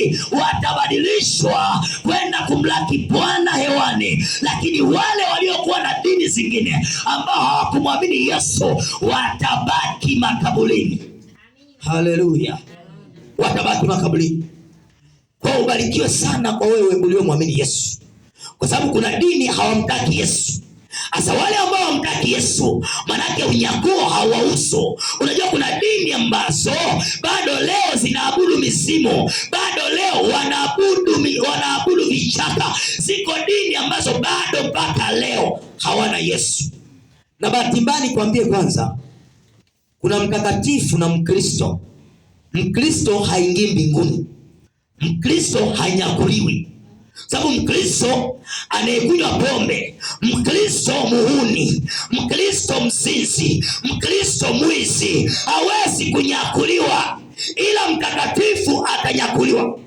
wengi watabadilishwa kwenda kumlaki Bwana hewani, lakini wale waliokuwa na dini zingine ambao hawakumwamini Yesu watabaki makaburini. Haleluya, watabaki makaburini. Kwa ubarikiwe sana kwa wewe uliomwamini Yesu, kwa sababu kuna dini hawamtaki Yesu. Asa wale ambao hawamtaki Yesu, manake unyakuo hawahusu. Unajua kuna dini ambazo bado leo zinaabudu misimu, bado leo wanaabudu vichaka. Ziko dini ambazo bado mpaka leo hawana Yesu. Na bahati mbaya nikwambie, kwanza kuna mtakatifu na Mkristo. Mkristo haingii mbinguni, Mkristo hanyakuliwi. Sababu Mkristo anayekunywa pombe, Mkristo muhuni, Mkristo mzinzi, Mkristo mwizi hawezi kunyakuliwa, ila mtakatifu atanyakuliwa.